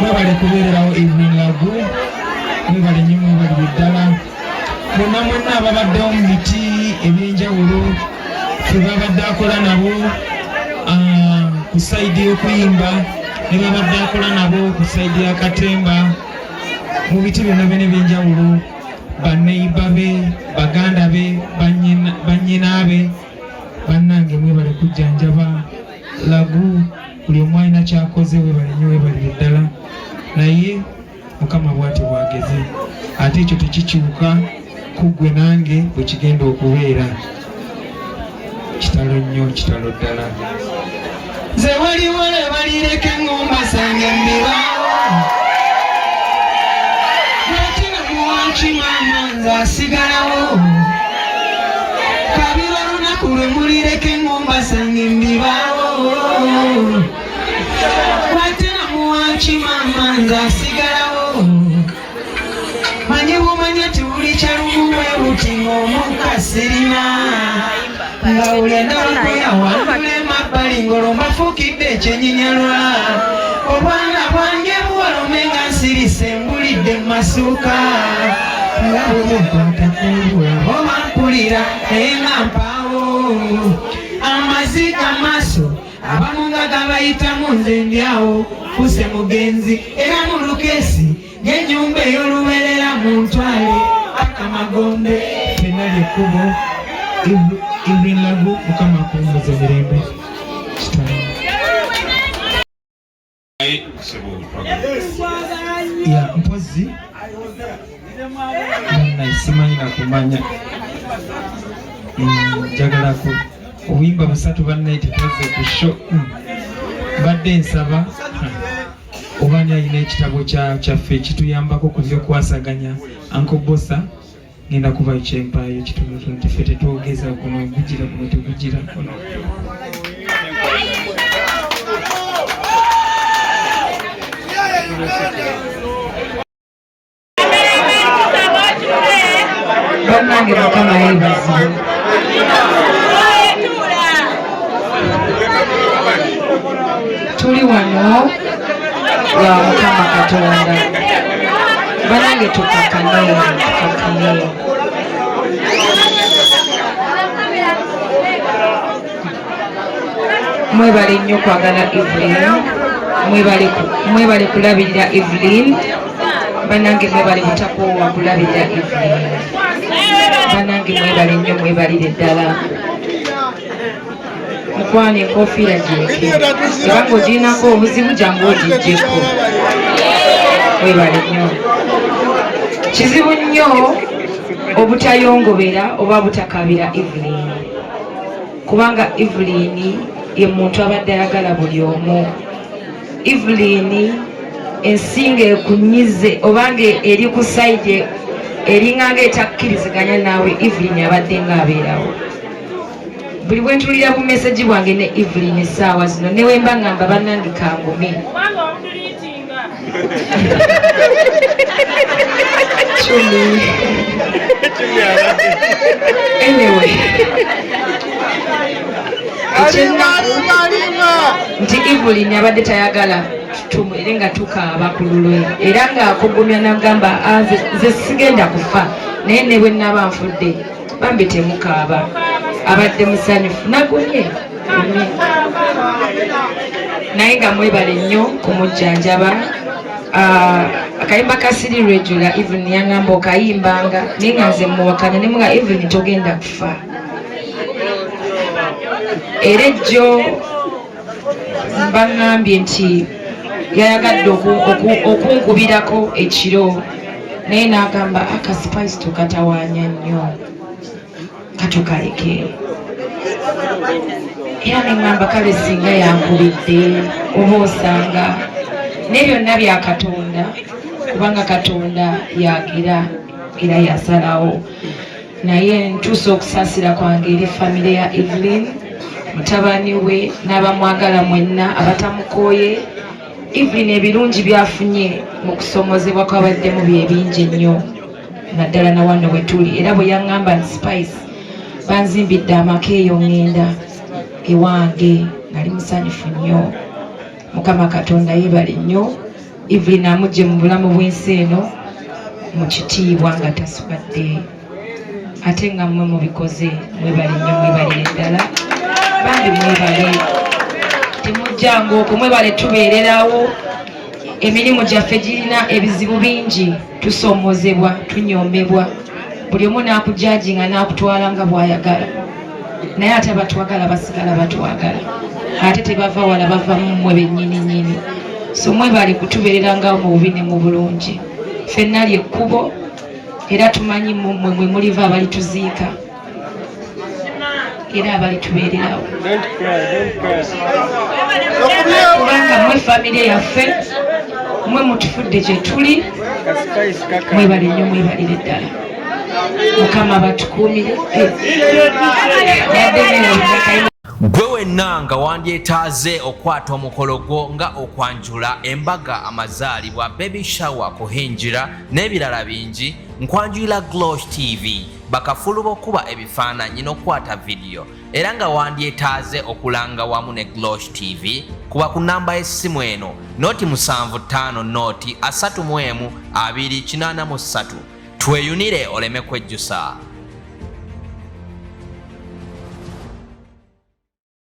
mwebale kubeererawo Evelyn Lagu, mwebale nnyo mwebale ddala bonna mwenna ababaddewo mu biti ebyenjawulo ffe babadde akola nabo ku sayidi y'okuyimba ne babadde akola nabo ku sayidi y'akatemba mu biti byonna bene ebyenjawulo banneyiba be baganda be bannyina be bannange mwebale kujjanjaba Lagu buli omu alina kyakoze webale nnyo webalire ddala naye Mukama bw'ati bwageze ate ekyo tekikyuka kuggwe nange bwe kigenda okubeera kitalo nnyo kitalo ddala nze waliwo lebalireko eŋŋomba zange mbibaawo natina muwankimama nze asigalawo kabira olunaku lwe mulireko eŋŋomba zange mbibaawo natina muwankimama nze asigalawo manye bumanye ti buli kyalumu webuti ng'omukasirina nga buli endalukuyawandula emabbali ng'olombafuukidde ekyenyinyalwa obwana bwange buwalome nga nsirise mbulidde mu masuuka nga bwebukwata kumbula oba mpulira naye nga mpaawo amaziga maaso abamu nga gabayitamu nze ndyawo fuse mugenzi era mu lukeesi ng'ennyumba ey'oluberera mu ntwale akamagombe ffenna lyekkubo Evelyn Lagu Mukama akumbuze mirembe ya mpozi simanyi nakumanya njagalako obuyimba busatu bannaye tetuzze ku sho badde nsaba obani alina ekitabo kyaffe ekituyambako ku byokwasaganya ankobosa ngenda kuba ekyempaayo ekitonotono teffe tetwogeza kuno gugira kuno tegugira kuno bannange Mukama yeebazibu tuli wano lwa Mukama Katonda banange tukakane mwebale nnyo kwagala Evelyn mwebale kulabirira Evelyn banange mwebale butakoowa kulabirira Evelyn banange mwebale nnyo mwebalire ddala mukwana enkofiira gyeke era ng'ogirinako obuzibu jangu ogijjeko webale nnyo kizibu nnyo obutayongobera oba butakabira Evelyn kubanga Evelyn ye muntu abadde ayagala buli omu Evelyn ensinga ekunyize obange eri ku sayidi eringanga etakkiriziganya naawe Evelyn abadde ng'abeerawo buli bwe ntulira ku meseji bwange ne Evelyn essaawa zino newe mba ngamba bannange kangume anyway nti Evelyn abadde tayagala tumwere nga tukaaba ku lulwe era ng'akugumya nagamba nze sigenda kufa naye ne bwe nnaaba nfudde bambi temukaaba abadde musanyufu nagumye naye nga mwebale nnyo kumujjanjaba akayimba kasiri regular Evelyn yangamba okayimbanga naye nga nze muwakanya ne muga Evelyn togenda kufa era ejjo mbaŋŋambye nti yayagadde okunkubirako ekiro naye n'agamba akasipayisi tukatawaanya nnyo katukaleke era neŋŋamba kale singa yankubidde oba osanga naye byonna bya Katonda kubanga Katonda yagira era yasalawo naye ntuusa okusaasira kwange eri famire ya Evelyn mutabani we n'abamwagala mwenna abatamukooye Evelyn ebirungi byafunye mu kusomozebwa kwabaddemu bye bingi nnyo naddala na wano we tuli era bwe yaŋŋamba nti Spice banzimbidde amaka eyo ŋŋenda ewange nali musanyufu nnyo Mukama Katonda yeebale nnyo Evelyn amuje mu bulamu bw'ensi eno mu kitiibwa nga tasubadde ate nga mmwe mubikoze mwebale nnyo mwebalire ddala bambi mwebale temujjanga okwo mwebale tubeererawo emirimu gyaffe girina ebizibu bingi tusoomozebwa tunyombebwa buli omu n'akujajinga n'akutwala nga bw'ayagala naye ate abatwagala basigala batwagala ate tebava wala bava mmwe bennyini so mwebale kutubeererangawo mu bubi ne mu bulungi ffenna lyekkubo era tumanyi mmwe mwe muliva abalituziika era abalitubeererawo kubanga mmwe famire yaffe mmwe mutufudde kye tuli mwebale nnyo mwebalire ddala mukama batukuumire gwe wenna nga wandyetaaze okwata omukolo gwo nga okwanjula embaga amazaalibwa baby shower kuhinjira n'ebirala bingi nkwanjulira Glosh TV bakafulu b'okuba ebifaananyi n'okwata vidiyo era nga wandyetaaze okulanga wamu ne Glosh TV kuba ku namba y'essimu eno noti 75 noti 31 283 tweyunire oleme kwejjusa.